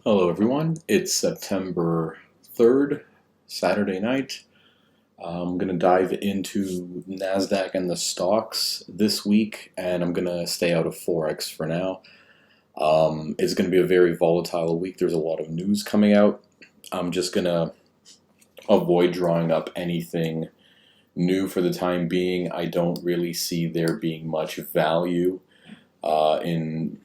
Hello everyone, it's September 3rd, Saturday night. I'm going to dive into Nasdaq and the stocks this week, and I'm going to stay out of forex for now. It's going to be a very volatile week. There's a lot of news coming out. I'm just going to avoid drawing up anything new for the time being. I don't really see there being much value in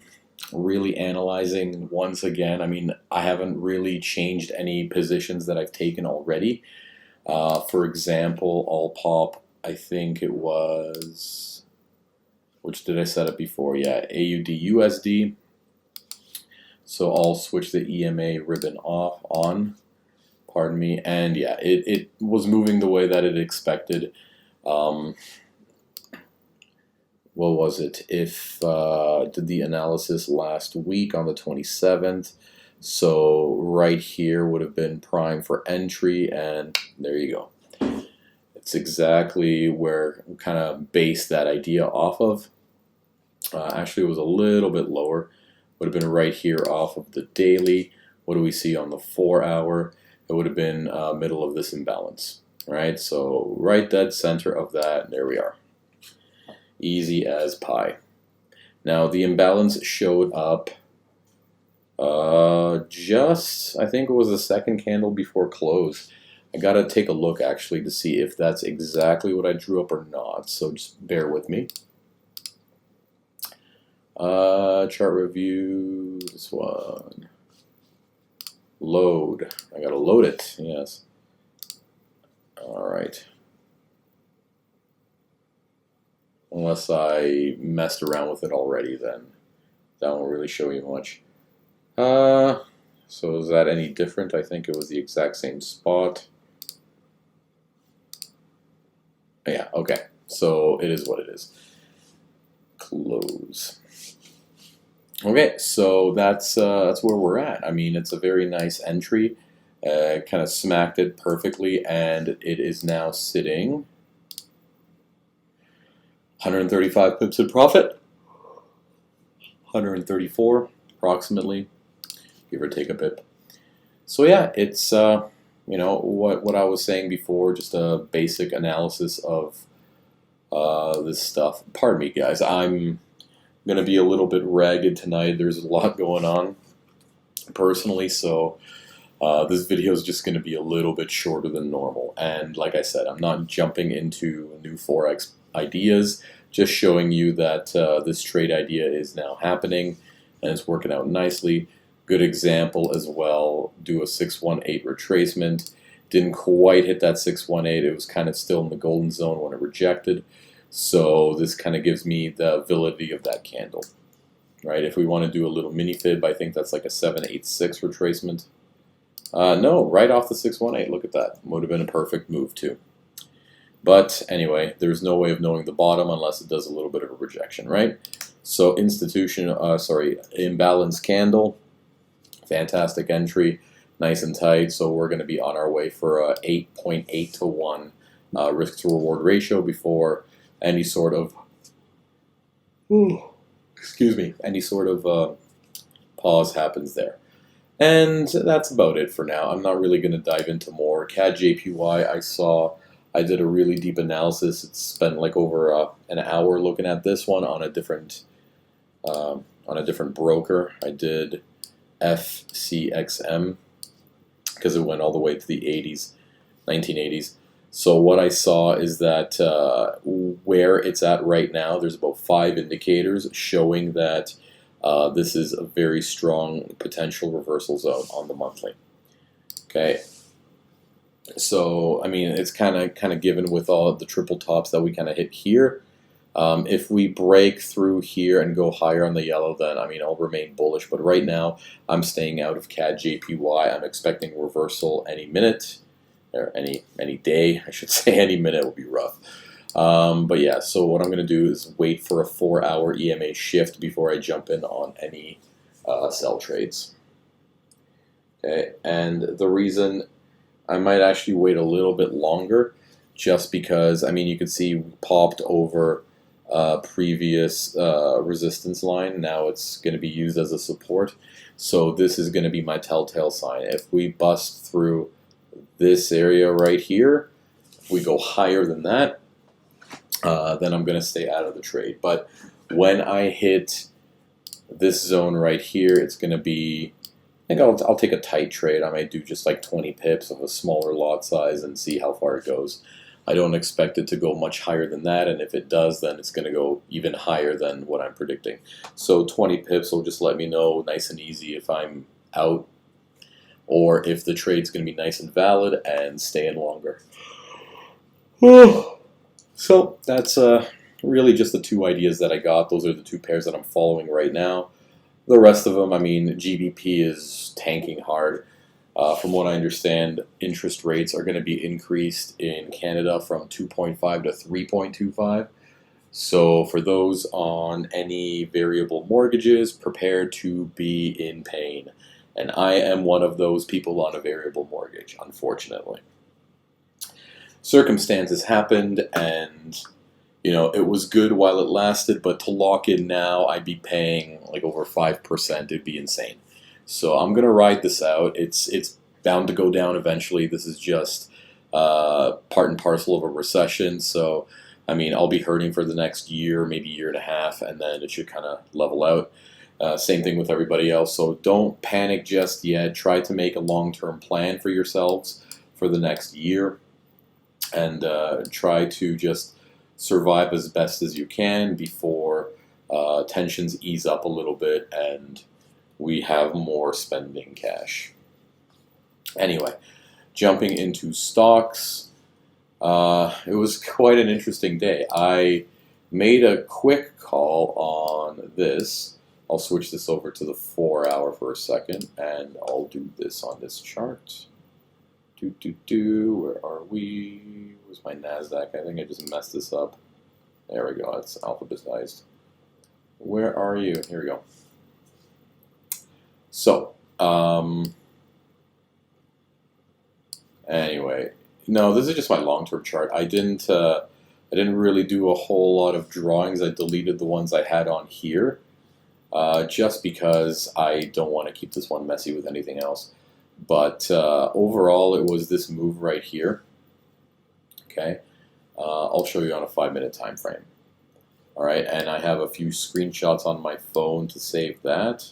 really analyzing once again. I mean, I haven't really changed any positions that I've taken already. For example, I'll pop, I think it was, which did I set up before? Yeah, AUD USD. So I'll switch the EMA ribbon on, pardon me, and yeah, it was moving the way that it expected. What was it? If did the analysis last week on the 27th, so right here would have been prime for entry, and there you go. It's exactly where we kind of based that idea off of. Actually, it was a little bit lower. Would have been right here off of the daily. What do we see on the 4-hour? It would have been middle of this imbalance, right? So right dead center of that, there we are. Easy as pie. Now the imbalance showed up just, I think it was the second candle before close. I gotta take a look actually to see if that's exactly what I drew up or not, so just bear with me. Chart review, this one. Load. I gotta load it, yes. Alright. Unless I messed around with it already, then that won't really show you much. So is that any different? I think it was the exact same spot. Yeah, okay. So it is what it is. Close. Okay, so that's where we're at. I mean, it's a very nice entry. Kind of smacked it perfectly, and it is now sitting 135 pips in profit, 134 approximately, give or take a pip. So yeah, it's you know what I was saying before, just a basic analysis of this stuff. Pardon me, guys. I'm gonna be a little bit ragged tonight. There's a lot going on personally, so this video is just going to be a little bit shorter than normal. And like I said, I'm not jumping into new forex ideas, just showing you that this trade idea is now happening and it's working out nicely. Good example as well, do a 618 retracement. Didn't quite hit that 618. It was kind of still in the golden zone when it rejected. So this kind of gives me the validity of that candle, right? If we want to do a little mini fib, I think that's like a 786 retracement. No, right off the 618. Look at that. Would have been a perfect move too. But anyway, there's no way of knowing the bottom unless it does a little bit of a rejection, right? So imbalance candle, fantastic entry, nice and tight. So we're going to be on our way for a 8.8 to 1 risk to reward ratio before any sort of any sort of pause happens there. And that's about it for now. I'm not really going to dive into more. CAD JPY, I did a really deep analysis. It's spent like over an hour looking at this one on a different broker. I did FCXM because it went all the way to the 80s, 1980s. So what I saw is that where it's at right now, there's about 5 indicators showing that this is a very strong potential reversal zone on the monthly. Okay, so I mean it's kind of given with all the triple tops that we kind of hit here. If we break through here and go higher on the yellow, then I mean I'll remain bullish. But right now I'm staying out of CAD JPY. I'm expecting reversal any minute, or any day, I should say. Any minute will be rough. But yeah, so what I'm going to do is wait for a 4-hour EMA shift before I jump in on any sell trades. Okay, and the reason I might actually wait a little bit longer, just because, I mean, you can see we popped over previous resistance line. Now it's going to be used as a support. So this is going to be my telltale sign. If we bust through this area right here, if we go higher than that, then I'm going to stay out of the trade. But when I hit this zone right here, it's going to be, I think I'll take a tight trade. I might do just like 20 pips of a smaller lot size and see how far it goes. I don't expect it to go much higher than that, and if it does, then it's going to go even higher than what I'm predicting. So 20 pips will just let me know nice and easy if I'm out, or if the trade's going to be nice and valid and stay in longer. So that's really just the two ideas that I got. Those are the two pairs that I'm following right now. The rest of them, I mean, GBP is tanking hard. From what I understand, interest rates are going to be increased in Canada from 2.5 to 3.25. So for those on any variable mortgages, prepare to be in pain. And I am one of those people on a variable mortgage, unfortunately. Circumstances happened, and you know, it was good while it lasted, but to lock in now, I'd be paying like over 5%. It'd be insane. So I'm going to ride this out. It's bound to go down eventually. This is just part and parcel of a recession. So, I mean, I'll be hurting for the next year, maybe year and a half, and then it should kind of level out. Same thing with everybody else. So don't panic just yet. Try to make a long-term plan for yourselves for the next year, and try to just survive as best as you can before tensions ease up a little bit and we have more spending cash. Anyway, jumping into stocks, it was quite an interesting day. I made a quick call on this. I'll switch this over to the 4-hour for a second, and I'll do this on this chart. Where are we? Where's my Nasdaq? I think I just messed this up. There we go. It's alphabetized. Where are you? Here we go. So, anyway, no, this is just my long-term chart. I didn't really do a whole lot of drawings. I deleted the ones I had on here, just because I don't want to keep this one messy with anything else. But overall, it was this move right here. Okay, I'll show you on a 5-minute time frame. All right, and I have a few screenshots on my phone to save that.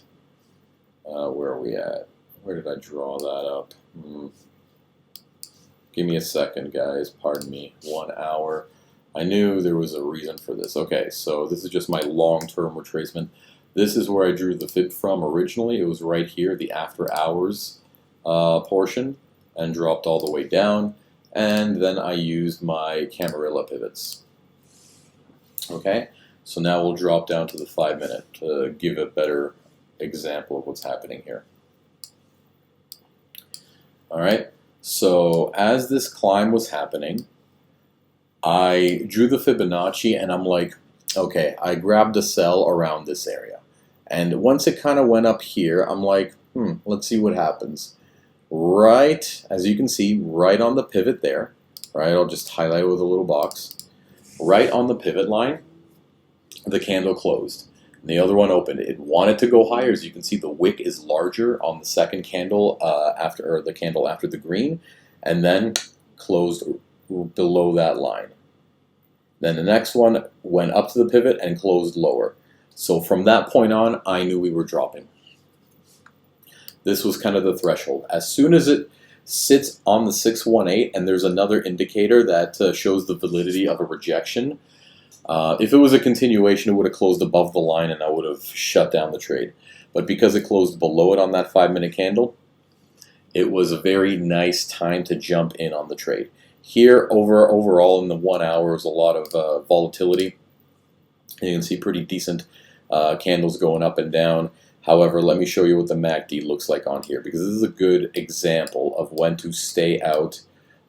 Where are we at? Where did I draw that up? Give me a second, guys. Pardon me. 1 hour. I knew there was a reason for this. Okay, so this is just my long-term retracement. This is where I drew the fib from originally. It was right here, the after hours portion, and dropped all the way down. And then I used my Camarilla pivots. Okay, so now we'll drop down to the 5-minute to give a better example of what's happening here. All right, so as this climb was happening, I drew the Fibonacci, and I'm like, okay, I grabbed a sell around this area. And once it kind of went up here, I'm like, let's see what happens. Right, as you can see, right on the pivot there, right, I'll just highlight it with a little box. Right on the pivot line, the candle closed. And the other one opened. It wanted to go higher. As you can see, the wick is larger on the second candle after the green, and then closed below that line. Then the next one went up to the pivot and closed lower. So from that point on, I knew we were dropping. This was kind of the threshold. As soon as it sits on the 618 and there's another indicator that shows the validity of a rejection, if it was a continuation, it would have closed above the line and I would have shut down the trade. But because it closed below it on that 5-minute candle, it was a very nice time to jump in on the trade. Here, overall in the 1 hour, is a lot of volatility. You can see pretty decent candles going up and down. However, let me show you what the MACD looks like on here, because this is a good example of when to stay out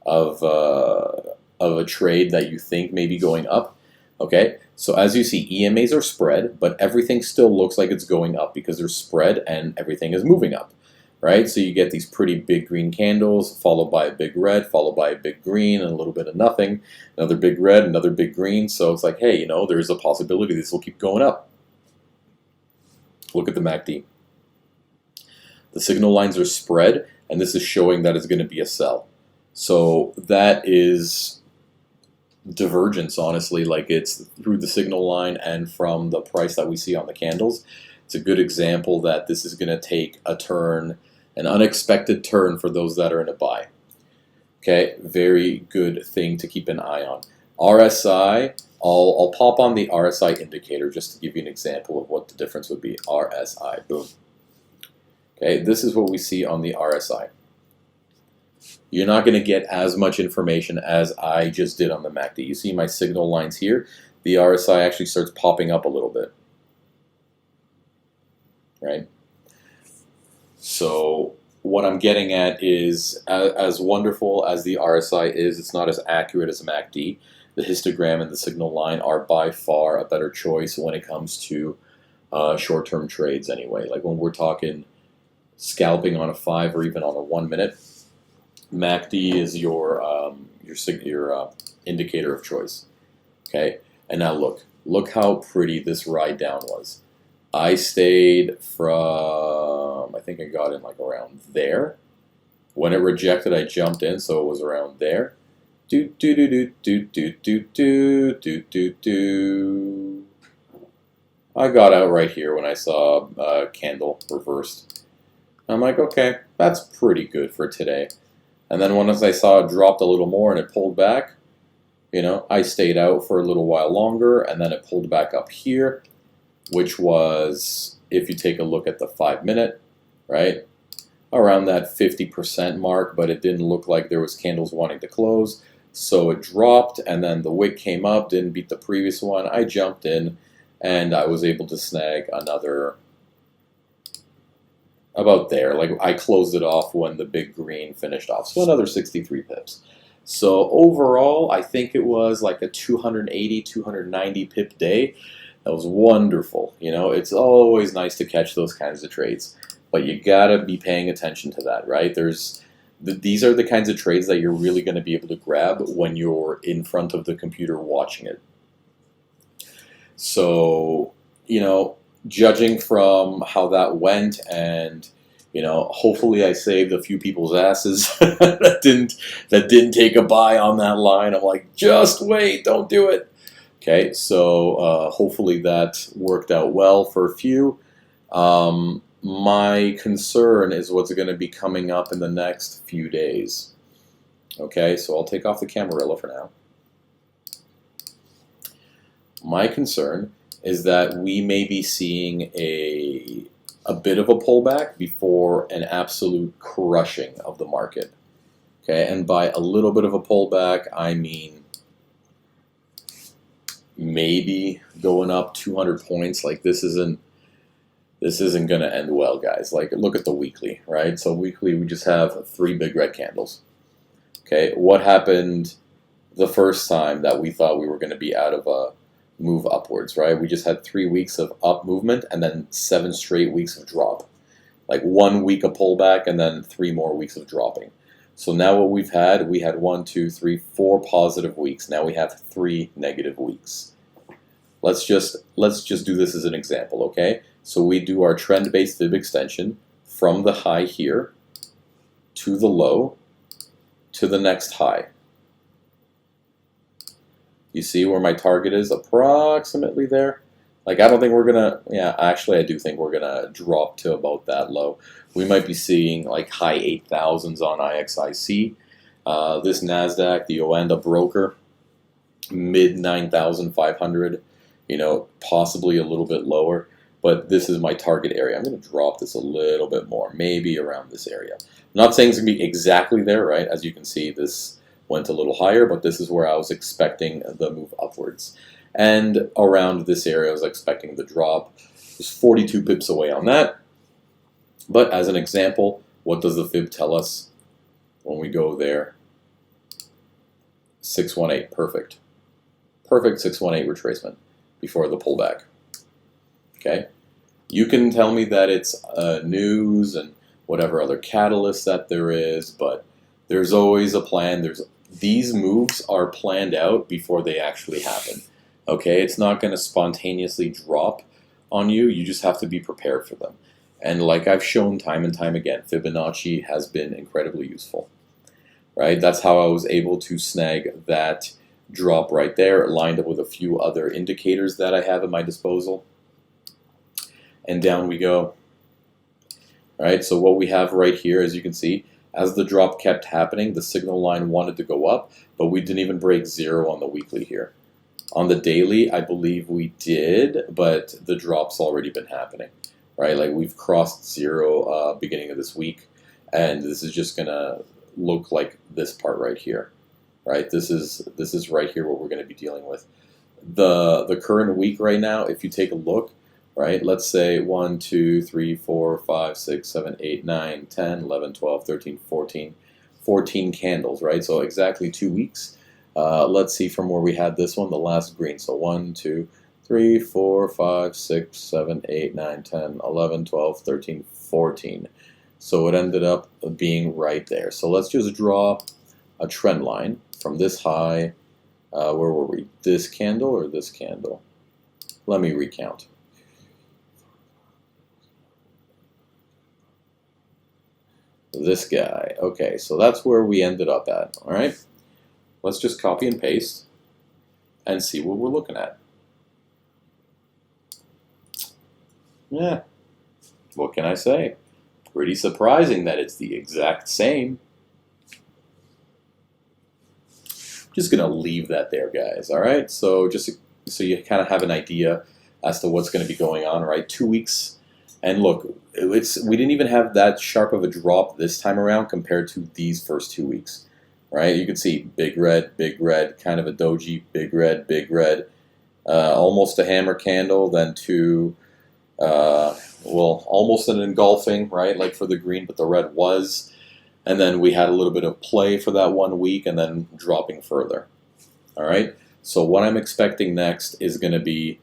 of a trade that you think may be going up. Okay, so as you see, EMAs are spread, but everything still looks like it's going up because they're spread and everything is moving up. right? So you get these pretty big green candles, followed by a big red, followed by a big green, and a little bit of nothing. Another big red, another big green. So it's like, hey, you know, there's a possibility this will keep going up. Look at the MACD. The signal lines are spread, and this is showing that it's going to be a sell. So that is divergence, honestly, like it's through the signal line and from the price that we see on the candles. It's a good example that this is going to take a turn, an unexpected turn for those that are in a buy. Okay, very good thing to keep an eye on. RSI, I'll pop on the RSI indicator just to give you an example of what the difference would be. RSI, boom. Okay, this is what we see on the RSI. You're not going to get as much information as I just did on the MACD. You see my signal lines here. The RSI actually starts popping up a little bit. Right? So what I'm getting at is, as wonderful as the RSI is, it's not as accurate as a MACD. The histogram and the signal line are by far a better choice when it comes to short-term trades anyway. Like when we're talking scalping on a 5 or even on a 1 minute, MACD is your indicator of choice. Okay, and now look how pretty this ride down was. I stayed from, I think I got in like around there. When it rejected, I jumped in, so it was around there. Do do do do do do do do do do do. I got out right here when I saw a candle reversed. I'm like, okay, that's pretty good for today. And then once I saw it dropped a little more and it pulled back, you know, I stayed out for a little while longer, and then it pulled back up here, which was, if you take a look at the 5 minute, right, around that 50% mark, but it didn't look like there was candles wanting to close. So it dropped, and then the wick came up, didn't beat the previous one. I jumped in, and I was able to snag another, about there. Like I closed it off when the big green finished off. So another 63 pips. So overall, I think it was like a 280, 290 pip day. That was wonderful. You know, it's always nice to catch those kinds of trades, but you gotta be paying attention to that, right? These are the kinds of trades that you're really going to be able to grab when you're in front of the computer watching it. So, you know, judging from how that went, and you know, hopefully I saved a few people's asses that didn't take a buy on that line. I'm like, just wait, don't do it. Okay, so hopefully that worked out well for a few. My concern is what's going to be coming up in the next few days. Okay, so I'll take off the Camarilla for now. My concern is that we may be seeing a bit of a pullback before an absolute crushing of the market. Okay, and by a little bit of a pullback, I mean maybe going up 200 points. Like this isn't going to end well, guys. Like look at the weekly, right? So weekly we just have 3 big red candles. Okay, what happened the first time that we thought we were going to be out of a move upwards, right? We just had 3 weeks of up movement and then 7 straight weeks of drop. Like 1 week of pullback and then 3 more weeks of dropping. So now what we had 1, 2, 3, 4 positive weeks. Now we have 3 negative weeks. Let's just do this as an example, okay? So we do our trend-based Fib extension from the high here to the low to the next high. You see where my target is? Approximately there. Like I don't think we're gonna, yeah, actually I do think we're gonna drop to about that low. We might be seeing like high 8,000s on IXIC. This Nasdaq, the Oanda broker, mid 9,500, you know, possibly a little bit lower. But this is my target area. I'm going to drop this a little bit more, maybe around this area. I'm not saying it's going to be exactly there, right? As you can see, this went a little higher, but this is where I was expecting the move upwards. And around this area, I was expecting the drop. There's 42 pips away on that. But as an example, what does the Fib tell us when we go there? 618, perfect. Perfect 618 retracement before the pullback. Okay, you can tell me that it's news and whatever other catalyst that there is, but there's always a plan. These moves are planned out before they actually happen. Okay, it's not going to spontaneously drop on you. You just have to be prepared for them. And like I've shown time and time again, Fibonacci has been incredibly useful. Right? That's how I was able to snag that drop right there, lined up with a few other indicators that I have at my disposal. And down we go. All right, so what we have right here, as you can see, as the drop kept happening, the signal line wanted to go up, but we didn't even break zero on the weekly here. On the daily, I believe we did, but the drop's already been happening, right? Like we've crossed zero beginning of this week, and this is just gonna look like this part right here, right? This is right here what we're gonna be dealing with. The current week right now, if you take a look, right? Let's say 1, 2, 3, 4, 5, 6, 7, 8, 9, 10, 11, 12, 13, 14, 14 candles, right? So exactly 2 weeks. Let's see from where we had this one, the last green. So 1, 2, 3, 4, 5, 6, 7, 8, 9, 10, 11, 12, 13, 14. So it ended up being right there. So let's just draw a trend line from this high. Where were we? This candle or this candle? Let me recount. This guy. Okay, so that's where we ended up at. All right. Let's just copy and paste and see what we're looking at. Yeah. What can I say? Pretty surprising that it's the exact same. Just going to leave that there, guys. All right. So just so you kind of have an idea as to what's going to be going on, right? 2 weeks. And look, we didn't even have that sharp of a drop this time around compared to these first 2 weeks, right? You can see big red, kind of a doji, big red, almost a hammer candle, then two, well, almost an engulfing, right? Like for the green, but the red was. And then we had a little bit of play for that 1 week and then dropping further. All right. So what I'm expecting next is going to be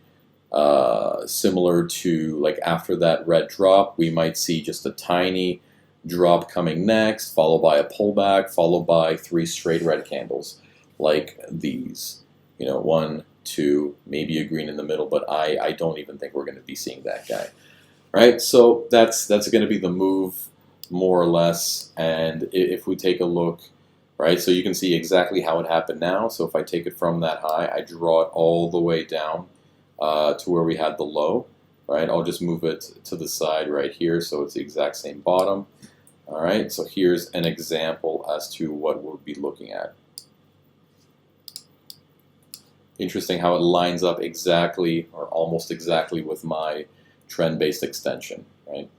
similar to like after that red drop, we might see just a tiny drop coming next, followed by a pullback, followed by 3 straight red candles like these. You know, 1, 2, maybe a green in the middle, but I don't even think we're going to be seeing that guy. Right? So that's going to be the move more or less. And if we take a look, right, so you can see exactly how it happened now. So if I take it from that high, I draw it all the way down to where we had the low, right? I'll just move it to the side right here so it's the exact same bottom. All right, so here's an example as to what we'll be looking at. Interesting how it lines up exactly or almost exactly with my trend-based extension, right?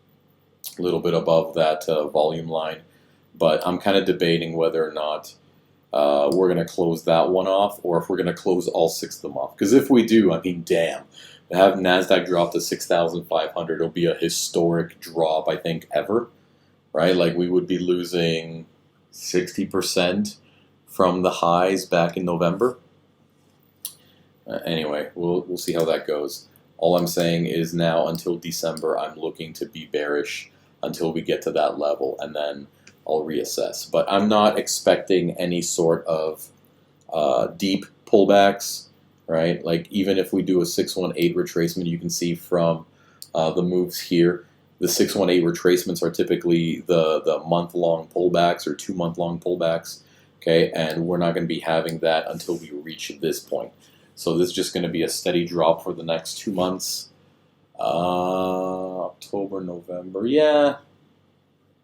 A little bit above that volume line, but I'm kind of debating whether or not we're going to close that one off or if we're going to close all 6 of them off. Because if we do, I mean, damn, to have Nasdaq drop to 6,500, it'll be a historic drop, I think, ever, right? Like we would be losing 60% from the highs back in November. Anyway, we'll see how that goes. All I'm saying is now until December, I'm looking to be bearish until we get to that level, and then I'll reassess. But I'm not expecting any sort of deep pullbacks, right? Like even if we do a 618 retracement, you can see from the moves here, the 618 retracements are typically the month-long pullbacks or 2-month-long pullbacks, okay? And we're not going to be having that until we reach this point. So this is just going to be a steady drop for the next 2 months. October, November, yeah.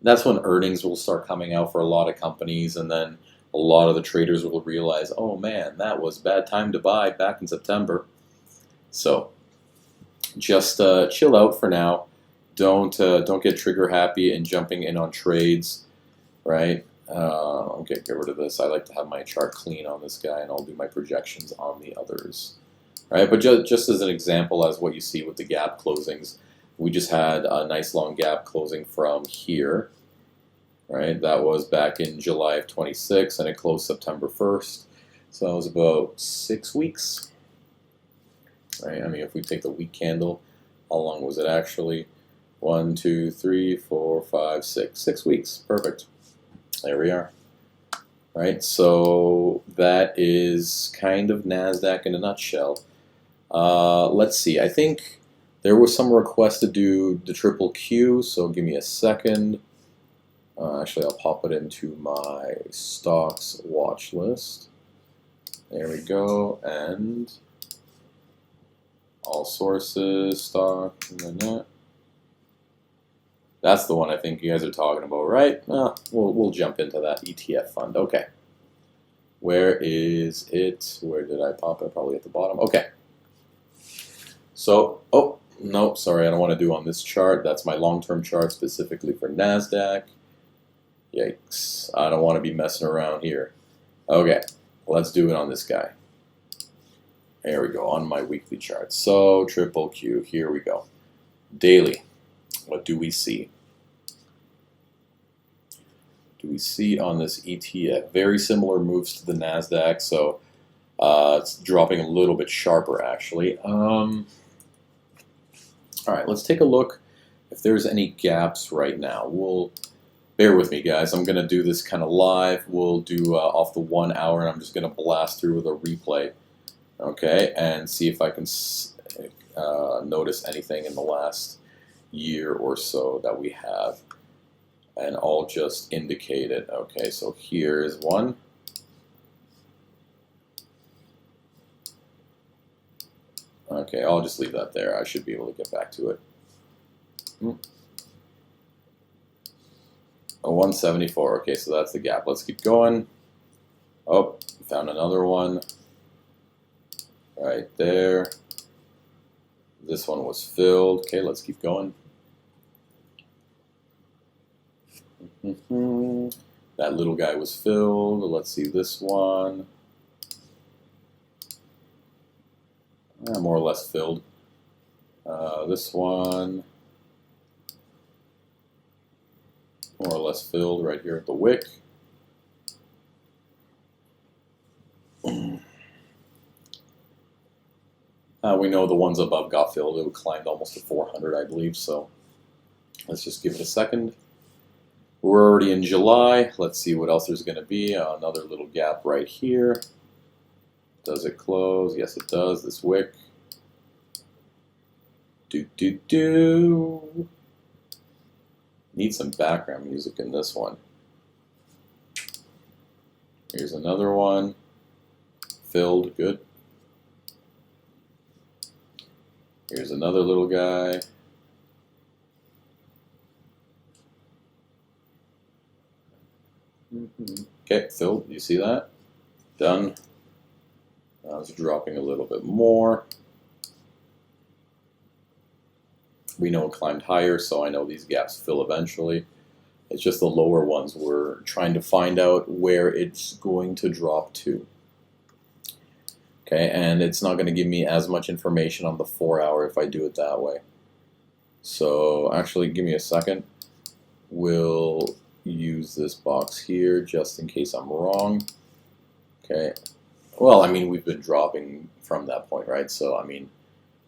That's when earnings will start coming out for a lot of companies, and then a lot of the traders will realize, oh man, that was a bad time to buy back in September. So just chill out for now. Don't get trigger happy and jumping in on trades, right? Okay, get rid of this. I like to have my chart clean on this guy, and I'll do my projections on the others. Right, but just as an example, as what you see with the gap closings, we just had a nice long gap closing from here. Right, that was back in July of 26, and it closed September 1st. So that was about 6 weeks. Right, I mean, if we take the week candle, how long was it actually? 1, 2, 3, 4, 5, 6. 6 weeks. Perfect. There we are. Right, so that is kind of Nasdaq in a nutshell. Let's see. I think there was some request to do the triple Q, so give me a second. Actually, I'll pop it into my stocks watch list. There we go, and all sources, stock, that's the one I think you guys are talking about, right? We'll jump into that ETF fund. Okay. Where is it? Where did I pop it? Probably at the bottom. Okay. So, oh, no, sorry, I don't want to do on this chart. That's my long-term chart specifically for Nasdaq. Yikes. I don't want to be messing around here. Okay, let's do it on this guy. There we go, on my weekly chart. So, triple Q, here we go. Daily. What do we see? Do we see on this ETF? Very similar moves to the Nasdaq, so it's dropping a little bit sharper actually. All right, let's take a look if there's any gaps right now. Bear with me, guys. I'm going to do this kind of live. We'll do off the 1 hour, and I'm just going to blast through with a replay, okay, and see if I can notice anything in the last year or so that we have, and I'll just indicate it. Okay, so here is one. Okay, I'll just leave that there. I should be able to get back to it. A 174. Okay, so that's the gap. Let's keep going. Oh, found another one right there. This one was filled. Okay, let's keep going. That little guy was filled. Let's see this one. More or less filled. This one, more or less filled right here at the wick. We know the ones above got filled. It climbed almost to 400, I believe. So let's just give it a second. We're already in July. Let's see what else there's going to be. Another little gap right here. Does it close? Yes, it does. This wick. Need some background music in this one. Here's another one. Filled. Good. Here's another little guy. Okay, filled. You see that? Done. Now it's dropping a little bit more. We know it climbed higher, so I know these gaps fill eventually. It's just the lower ones we're trying to find out where it's going to drop to. Okay, and it's not going to give me as much information on the 4 hour if I do it that way. So actually, give me a second. We'll use this box here just in case I'm wrong. Okay. Well, I mean, we've been dropping from that point, right? So, I mean,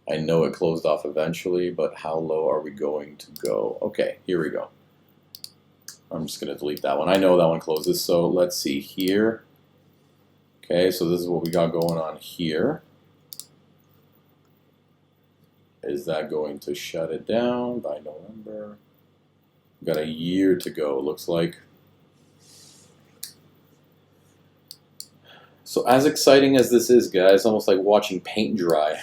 I know it closed off eventually, but how low are we going to go? Okay, here we go. I'm just going to delete that one. I know that one closes, so let's see here. Okay, so this is what we got going on here. Is that going to shut it down by November? We've got a year to go, looks like. So as exciting as this is, guys, almost like watching paint dry.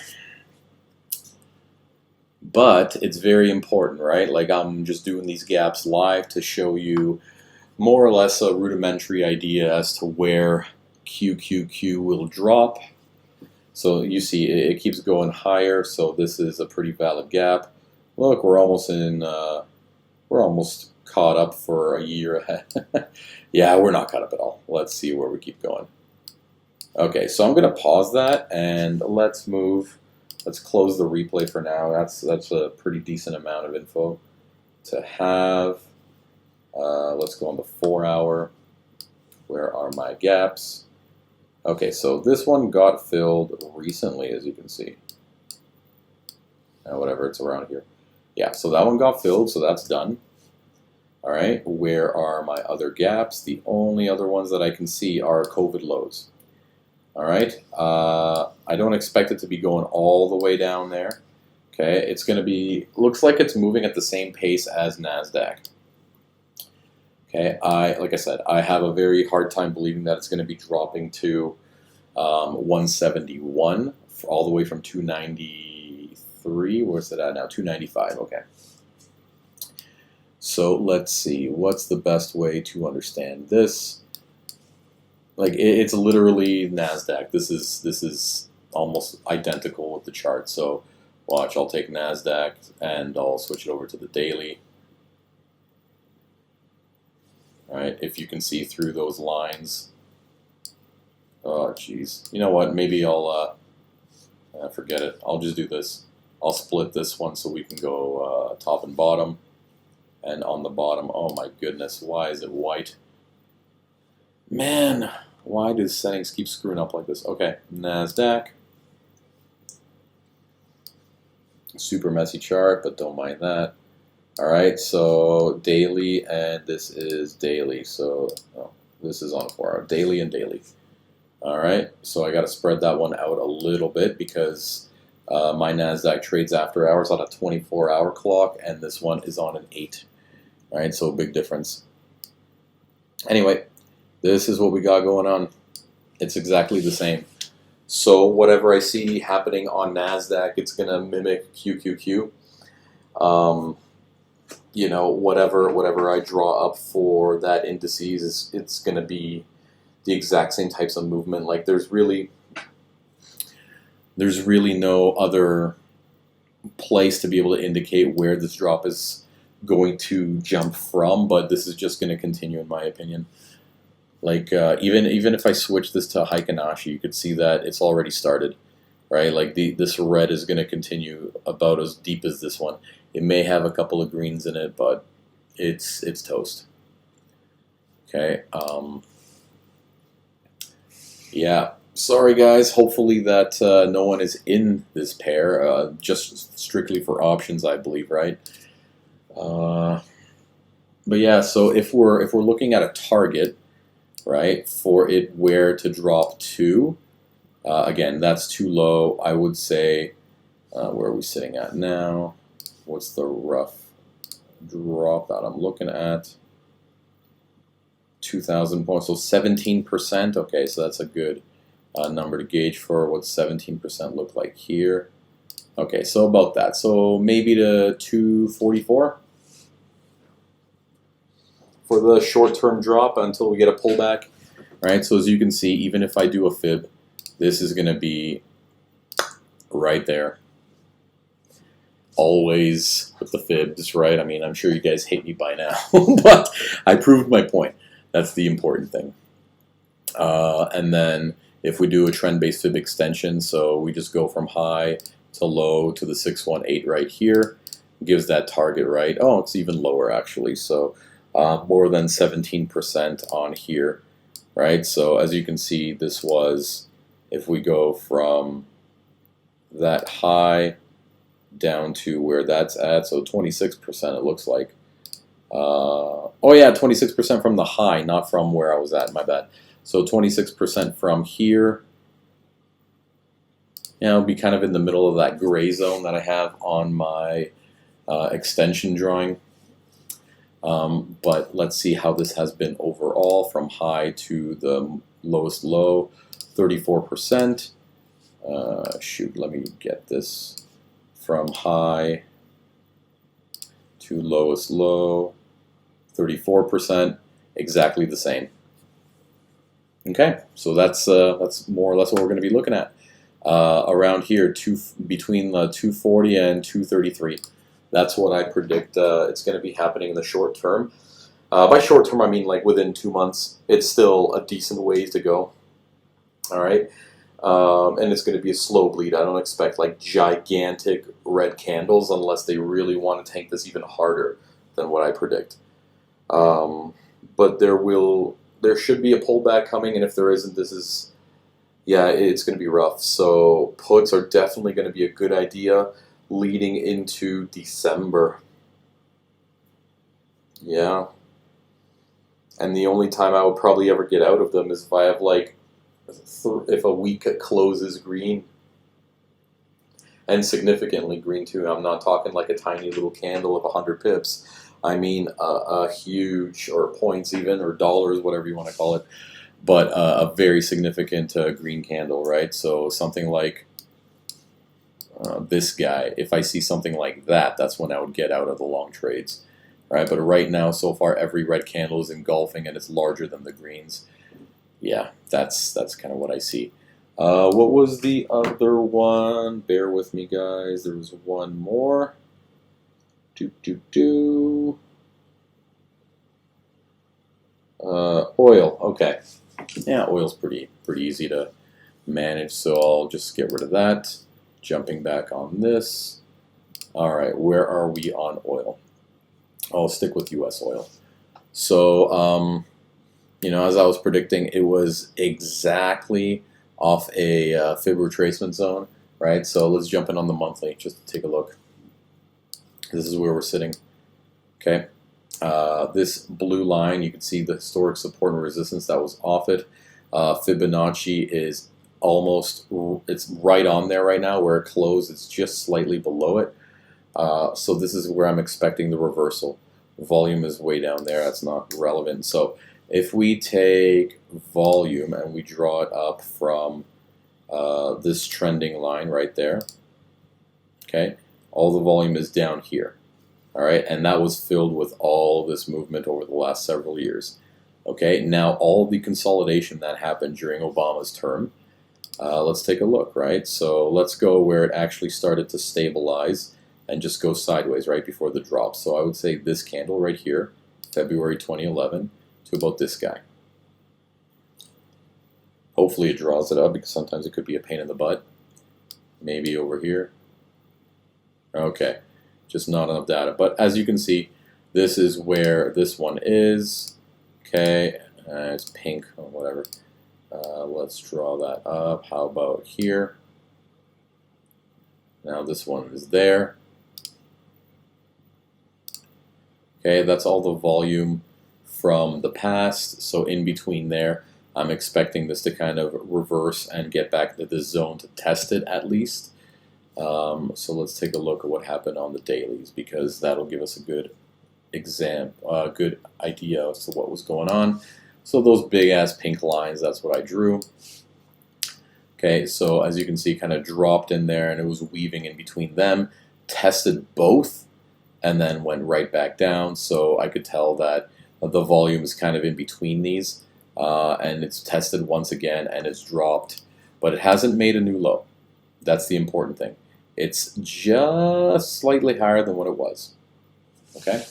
But it's very important, right? Like I'm just doing these gaps live to show you more or less a rudimentary idea as to where QQQ will drop. So you see it keeps going higher, so this is a pretty valid gap. Look, we're almost caught up for a year ahead. Yeah, we're not caught up at all. Let's see where we keep going. Okay, so I'm going to pause that and let's move. Let's close the replay for now. That's a pretty decent amount of info to have. Let's go on the 4 hour. Where are my gaps? Okay, so this one got filled recently, as you can see. Whatever, it's around here. Yeah, so that one got filled, so that's done. All right, where are my other gaps? The only other ones that I can see are COVID lows. All right, I don't expect it to be going all the way down there. Okay, it's going to be, looks like it's moving at the same pace as Nasdaq. Okay, like I said, I have a very hard time believing that it's going to be dropping to 171 all the way from 293. Where's it at now? 295. Okay. So let's see. What's the best way to understand this? Like it's literally Nasdaq. This is almost identical with the chart. So watch. I'll take Nasdaq and I'll switch it over to the daily. All right. If you can see through those lines. Oh, geez. You know what? Maybe I'll forget it. I'll just do this. I'll split this one so we can go top and bottom. And on the bottom, oh my goodness, why is it white? Man, why do settings keep screwing up like this? Okay, Nasdaq. Super messy chart, but don't mind that. All right, so daily, and this is daily. So this is on 4 hour, daily and daily. All right, so I got to spread that one out a little bit because my Nasdaq trades after hours on a 24-hour clock, and this one is on an 8. All right, so a big difference. Anyway, this is what we got going on. It's exactly the same. So whatever I see happening on Nasdaq, it's gonna mimic QQQ. You know, whatever I draw up for that indices, it's gonna be the exact same types of movement. Like there's really no other place to be able to indicate where this drop is going to jump from, but this is just going to continue in my opinion. Like even if I switch this to Heikinashi, you could see that it's already started, right? Like this red is going to continue about as deep as this one. It may have a couple of greens in it, but it's toast. Okay. Yeah. Sorry guys. Hopefully that no one is in this pair. Just strictly for options, I believe, right? But yeah, so if we're looking at a target, right, for it where to drop to, again, that's too low. I would say, where are we sitting at now? What's the rough drop that I'm looking at? 2,000 points, so 17%. Okay, so that's a good number to gauge for what 17% look like here. Okay, so about that. So maybe to 244 for the short-term drop until we get a pullback. Right, so as you can see, even if I do a fib, this is going to be right there. Always with the fibs, right? I mean, I'm sure you guys hate me by now, but I proved my point. That's the important thing. And then if we do a trend-based fib extension, so we just go from high to low to the 618 right here, gives that target, right? Oh, it's even lower actually. So more than 17% on here, right? So as you can see, this was, if we go from that high down to where that's at, so 26% it looks like. Oh yeah, 26% from the high, not from where I was at, my bad. So 26% from here. You know, it'll be kind of in the middle of that gray zone that I have on my extension drawing. But let's see how this has been overall from high to the lowest low, 34%. Shoot, let me get this. From high to lowest low, 34%, exactly the same. Okay, so that's more or less what we're going to be looking at. Around here, between 240 and 233. That's what I predict it's going to be happening in the short term. By short term, I mean like within 2 months. It's still a decent ways to go. All right. And it's going to be a slow bleed. I don't expect like gigantic red candles unless they really want to tank this even harder than what I predict. But there should be a pullback coming, and if there isn't, it's going to be rough. So puts are definitely going to be a good idea. leading into December. Yeah. And the only time I would probably ever get out of them is if I have like, if a week closes green. And significantly green too. I'm not talking like a tiny little candle of 100 pips. I mean a huge, or points even, or dollars, whatever you want to call it, but a very significant green candle, right? So something like this guy, if I see something like that, that's when I would get out of the long trades, right? But right now, so far, every red candle is engulfing and it's larger than the greens. Yeah, that's kind of what I see. What was the other one? Bear with me, guys. There was one more. Oil. Okay. Yeah, oil's pretty easy to manage, so I'll just get rid of that. Jumping back on this. All right, where are we on oil? I'll stick with U.S. oil. So, you know, as I was predicting, it was exactly off a Fib retracement zone, right? So let's jump in on the monthly just to take a look. This is where we're sitting. Okay, this blue line, you can see the historic support and resistance that was off it. Fibonacci is almost, it's right on there right now. Where it closed, it's just slightly below it. So this is where I'm expecting the reversal. Volume is way down there. That's not relevant. So if we take volume and we draw it up from this trending line right there, okay, all the volume is down here. All right, and that was filled with all this movement over the last several years. Okay, now all the consolidation that happened during Obama's term, let's take a look, right? So let's go where it actually started to stabilize and just go sideways right before the drop. So I would say this candle right here, February 2011, to about this guy. Hopefully it draws it up, because sometimes it could be a pain in the butt. Maybe over here. Okay, just not enough data. But as you can see, this is where this one is. Okay, it's pink or whatever. Let's draw that up. How about here? Now this one is there. Okay, that's all the volume from the past. So in between there, I'm expecting this to kind of reverse and get back to this zone to test it at least. So let's take a look at what happened on the dailies, because that'll give us a good good idea as to what was going on. So those big ass pink lines, that's what I drew. Okay, so as you can see, kind of dropped in there and it was weaving in between them, tested both, and then went right back down. So I could tell that the volume is kind of in between these, and it's tested once again and it's dropped, but it hasn't made a new low. That's the important thing. It's just slightly higher than what it was. Okay,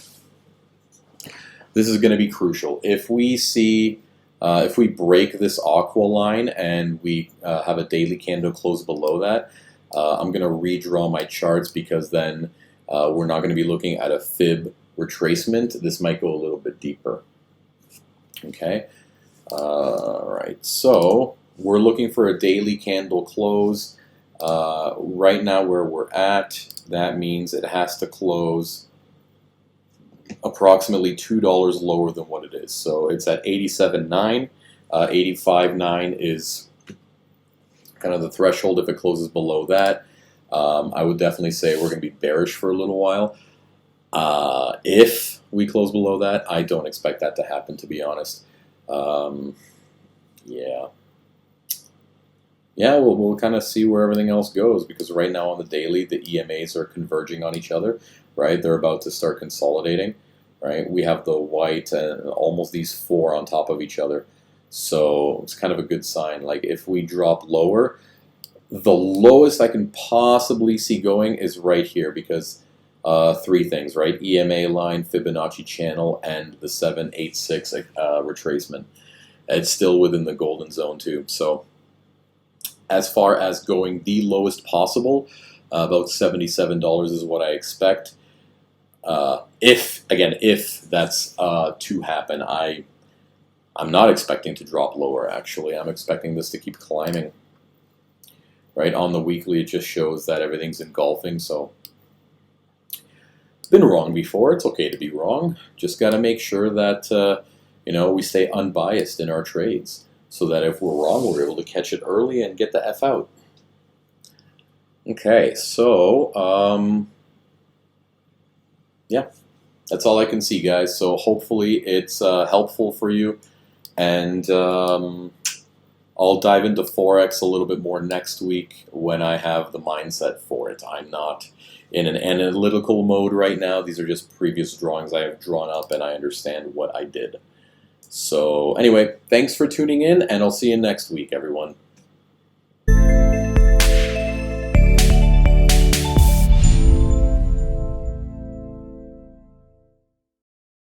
this is going to be crucial. If we see, if we break this aqua line and we have a daily candle close below that, I'm going to redraw my charts, because then we're not going to be looking at a fib retracement. This might go a little bit deeper. Okay, right. So we're looking for a daily candle close. Right now where we're at, that means it has to close approximately $2 lower than what it is. So it's at 87.9. 85.9 is kind of the threshold. If it closes below that, I would definitely say we're going to be bearish for a little while. If we close below that, I don't expect that to happen, to be honest. Yeah, we'll kind of see where everything else goes, because right now on the daily, the EMAs are converging on each other, right? They're about to start consolidating, right? We have the white and almost these four on top of each other. So it's kind of a good sign. Like if we drop lower, the lowest I can possibly see going is right here, because three things, right? EMA line, Fibonacci channel, and the 786 retracement. It's still within the golden zone too. So as far as going the lowest possible, about $77 is what I expect. If that's to happen, I'm not expecting to drop lower, actually. I'm expecting this to keep climbing. Right, on the weekly, it just shows that everything's engulfing, so been wrong before. It's okay to be wrong. Just got to make sure that we stay unbiased in our trades, so that if we're wrong, we're able to catch it early and get the F out. Okay, so yeah, that's all I can see, guys. So hopefully it's helpful for you, and I'll dive into forex a little bit more next week when I have the mindset for it. I'm not in an analytical mode right now. These are just previous drawings I have drawn up, and I understand what I did. So anyway, thanks for tuning in, and I'll see you next week, everyone.